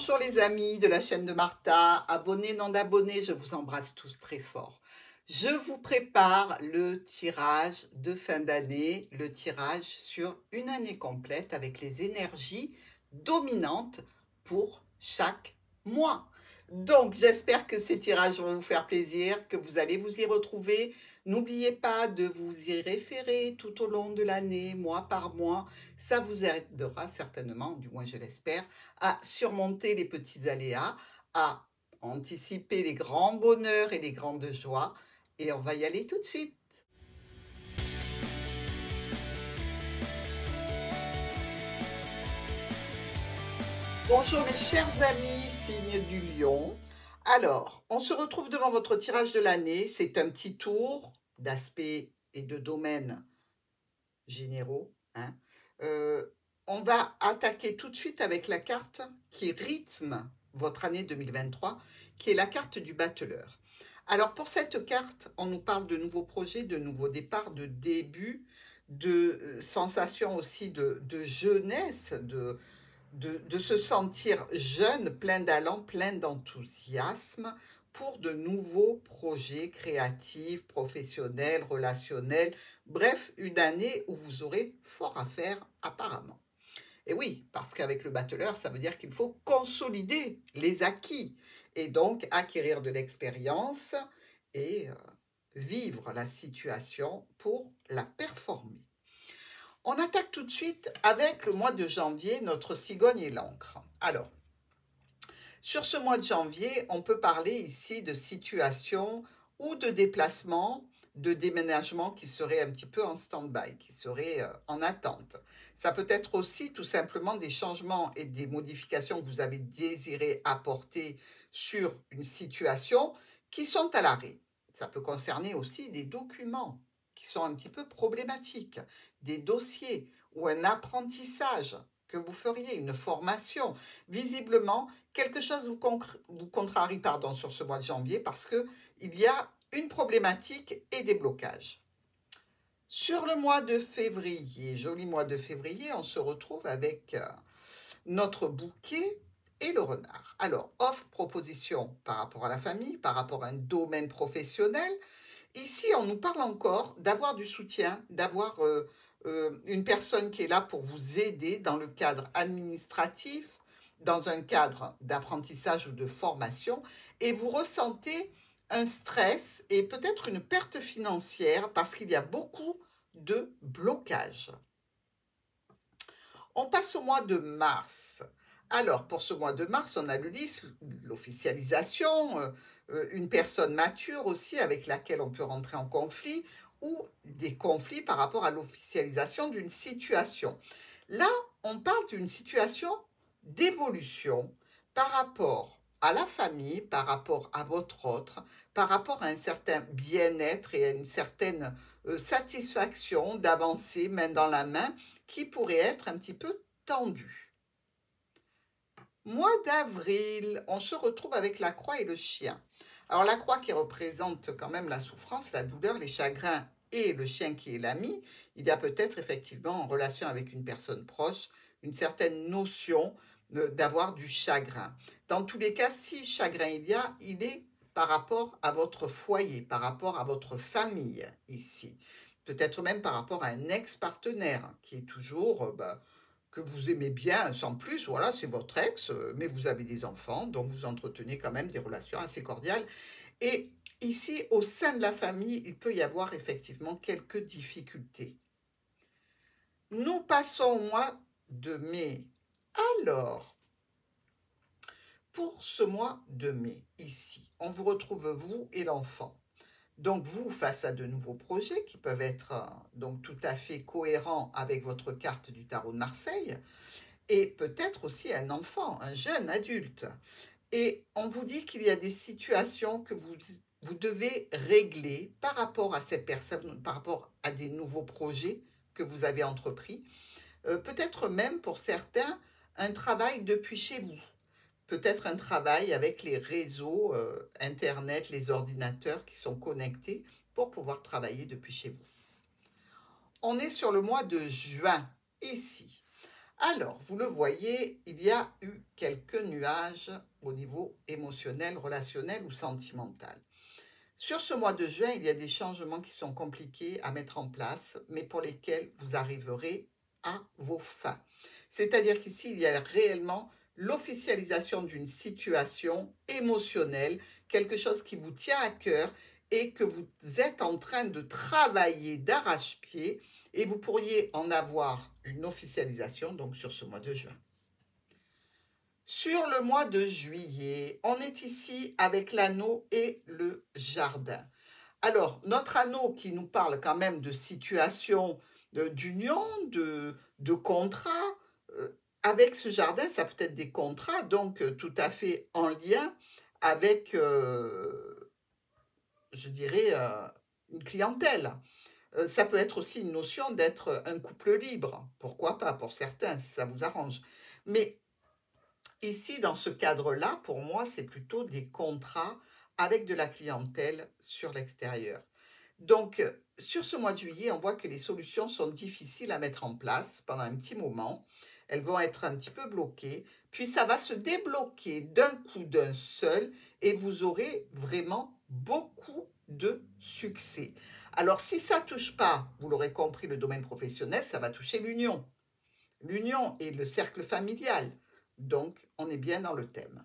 Bonjour les amis de la chaîne de Martha, abonnés, non abonnés, je vous embrasse tous très fort. Je vous prépare le tirage de fin d'année, le tirage sur une année complète avec les énergies dominantes pour chaque mois. Donc j'espère que ces tirages vont vous faire plaisir, que vous allez vous y retrouver. N'oubliez pas de vous y référer tout au long de l'année, mois par mois. Ça vous aidera certainement, du moins je l'espère, à surmonter les petits aléas, à anticiper les grands bonheurs et les grandes joies. Et on va y aller tout de suite. Bonjour mes chers amis, signe du lion. Alors, on se retrouve devant votre tirage de l'année. C'est un petit tour d'aspects et de domaines généraux, hein. On va attaquer tout de suite avec la carte qui rythme votre année 2023, qui est la carte du battleur. Alors pour cette carte, on nous parle de nouveaux projets, de nouveaux départs, de débuts, de sensations aussi de jeunesse, de se sentir jeune, plein d'allant, plein d'enthousiasme pour de nouveaux projets créatifs, professionnels, relationnels. Bref, une année où vous aurez fort à faire apparemment. Et oui, parce qu'avec le battleur, ça veut dire qu'il faut consolider les acquis et donc acquérir de l'expérience et vivre la situation pour la performer. On attaque tout de suite avec le mois de janvier, notre cigogne et l'encre. Alors, sur ce mois de janvier, on peut parler ici de situations ou de déplacements, de déménagements qui seraient un petit peu en stand-by, qui seraient en attente. Ça peut être aussi tout simplement des changements et des modifications que vous avez désiré apporter sur une situation qui sont à l'arrêt. Ça peut concerner aussi des documents qui sont un petit peu problématiques, des dossiers ou un apprentissage que vous feriez, une formation. Visiblement, quelque chose vous contrarie sur ce mois de janvier parce qu'il y a une problématique et des blocages. Sur le mois de février, joli mois de février, on se retrouve avec notre bouquet et le renard. Alors, offre, proposition par rapport à la famille, par rapport à un domaine professionnel. Ici, on nous parle encore d'avoir du soutien, d'avoir une personne qui est là pour vous aider dans le cadre administratif, dans un cadre d'apprentissage ou de formation, et vous ressentez un stress et peut-être une perte financière parce qu'il y a beaucoup de blocages. On passe au mois de mars. Alors, pour ce mois de mars, on a l'officialisation, une personne mature aussi avec laquelle on peut rentrer en conflit ou des conflits par rapport à l'officialisation d'une situation. Là, on parle d'une situation d'évolution par rapport à la famille, par rapport à votre autre, par rapport à un certain bien-être et à une certaine satisfaction d'avancer main dans la main qui pourrait être un petit peu tendue. Mois d'avril, on se retrouve avec la croix et le chien. Alors la croix qui représente quand même la souffrance, la douleur, les chagrins et le chien qui est l'ami, il y a peut-être effectivement en relation avec une personne proche une certaine notion d'avoir du chagrin. Dans tous les cas, si chagrin il est par rapport à votre foyer, par rapport à votre famille ici. Peut-être même par rapport à un ex-partenaire qui est toujours... que vous aimez bien sans plus, voilà, c'est votre ex, mais vous avez des enfants, donc vous entretenez quand même des relations assez cordiales. Et ici, au sein de la famille, il peut y avoir effectivement quelques difficultés. Nous passons au mois de mai. Alors, pour ce mois de mai, ici, on vous retrouve vous et l'enfant. Donc vous, face à de nouveaux projets qui peuvent être donc tout à fait cohérents avec votre carte du tarot de Marseille, et peut-être aussi un enfant, un jeune adulte. Et on vous dit qu'il y a des situations que vous devez régler par rapport à cette personne, par rapport à des nouveaux projets que vous avez entrepris. Peut-être même pour certains, un travail depuis chez vous. Peut-être un travail avec les réseaux Internet, les ordinateurs qui sont connectés pour pouvoir travailler depuis chez vous. On est sur le mois de juin, ici. Alors, vous le voyez, il y a eu quelques nuages au niveau émotionnel, relationnel ou sentimental. Sur ce mois de juin, il y a des changements qui sont compliqués à mettre en place, mais pour lesquels vous arriverez à vos fins. C'est-à-dire qu'ici, il y a réellement l'officialisation d'une situation émotionnelle, quelque chose qui vous tient à cœur et que vous êtes en train de travailler d'arrache-pied, et vous pourriez en avoir une officialisation donc sur ce mois de juin. Sur le mois de juillet, on est ici avec l'anneau et le jardin. Alors, notre anneau qui nous parle quand même de situation, d'union, de contrat, avec ce jardin, ça peut être des contrats, donc tout à fait en lien avec, je dirais, une clientèle. Ça peut être aussi une notion d'être un couple libre, pourquoi pas, pour certains, si ça vous arrange. Mais ici, dans ce cadre-là, pour moi, c'est plutôt des contrats avec de la clientèle sur l'extérieur. Donc, sur ce mois de juillet, on voit que les solutions sont difficiles à mettre en place pendant un petit moment. Elles vont être un petit peu bloquées, puis ça va se débloquer d'un coup d'un seul et vous aurez vraiment beaucoup de succès. Alors, si ça ne touche pas, vous l'aurez compris, le domaine professionnel, ça va toucher l'union. L'union et le cercle familial. Donc, on est bien dans le thème.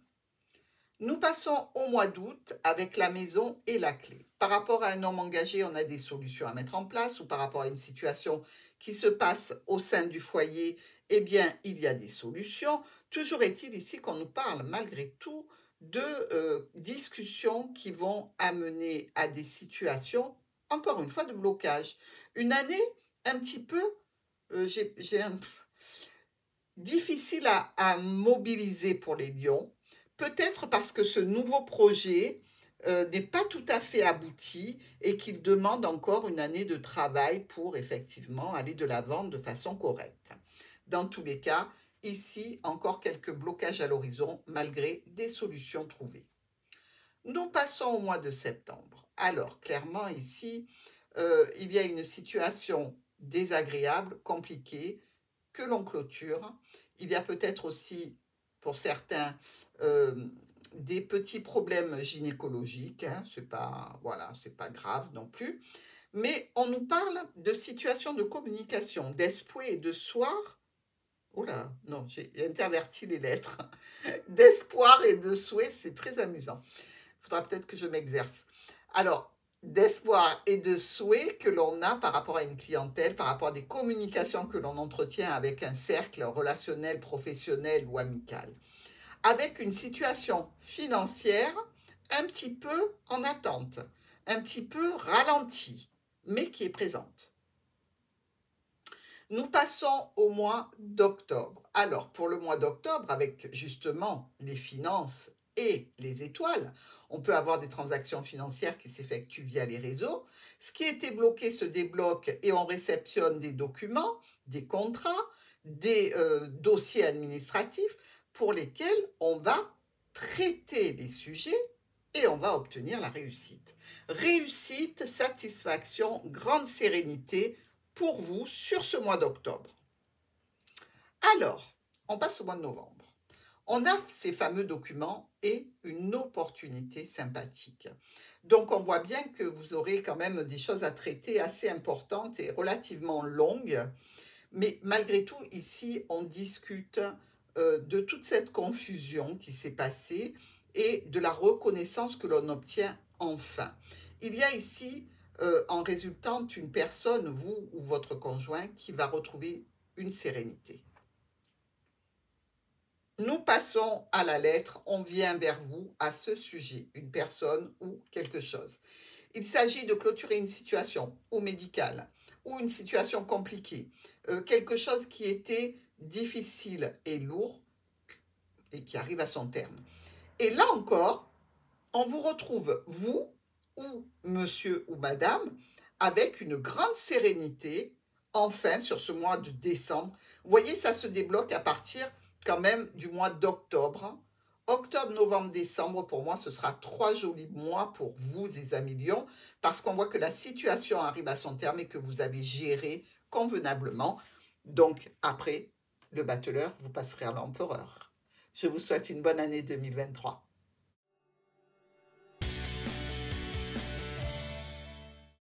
Nous passons au mois d'août avec la maison et la clé. Par rapport à un homme engagé, on a des solutions à mettre en place, ou par rapport à une situation qui se passe au sein du foyer, eh bien, il y a des solutions. Toujours est-il ici qu'on nous parle malgré tout de discussions qui vont amener à des situations, encore une fois, de blocage. Une année un petit peu, difficile à mobiliser pour les lions, peut-être parce que ce nouveau projet n'est pas tout à fait abouti et qu'il demande encore une année de travail pour effectivement aller de l'avant de façon correcte. Dans tous les cas, ici, encore quelques blocages à l'horizon malgré des solutions trouvées. Nous passons au mois de septembre. Alors, clairement, ici, il y a une situation désagréable, compliquée, que l'on clôture. Il y a peut-être aussi, pour certains, des petits problèmes gynécologiques. Hein, c'est pas, voilà, c'est pas grave non plus. Mais on nous parle de situations de communication, d'espoir et de soir. Oh là, non, j'ai interverti les lettres. D'espoir et de souhait, c'est très amusant. Il faudra peut-être que je m'exerce. Alors, d'espoir et de souhait que l'on a par rapport à une clientèle, par rapport à des communications que l'on entretient avec un cercle relationnel, professionnel ou amical, avec une situation financière un petit peu en attente, un petit peu ralentie, mais qui est présente. Nous passons au mois d'octobre. Alors, pour le mois d'octobre, avec justement les finances et les étoiles, on peut avoir des transactions financières qui s'effectuent via les réseaux. Ce qui était bloqué se débloque et on réceptionne des documents, des contrats, des dossiers administratifs pour lesquels on va traiter les sujets et on va obtenir la réussite. Réussite, satisfaction, grande sérénité pour vous sur ce mois d'octobre. Alors, on passe au mois de novembre. On a ces fameux documents et une opportunité sympathique. Donc, on voit bien que vous aurez quand même des choses à traiter assez importantes et relativement longues. Mais malgré tout, ici, on discute de toute cette confusion qui s'est passée et de la reconnaissance que l'on obtient enfin. Il y a ici, en résultante, une personne, vous ou votre conjoint, qui va retrouver une sérénité. Nous passons à la lettre, on vient vers vous à ce sujet, une personne ou quelque chose. Il s'agit de clôturer une situation ou médicale ou une situation compliquée, quelque chose qui était difficile et lourd et qui arrive à son terme. Et là encore, on vous retrouve, vous ou monsieur ou madame, avec une grande sérénité, enfin sur ce mois de décembre. Vous voyez, ça se débloque à partir quand même du mois d'octobre. Octobre, novembre, décembre, pour moi, ce sera 3 jolis mois pour vous, les amis Lions, parce qu'on voit que la situation arrive à son terme et que vous avez géré convenablement. Donc, après, le battleur, vous passerez à l'empereur. Je vous souhaite une bonne année 2023.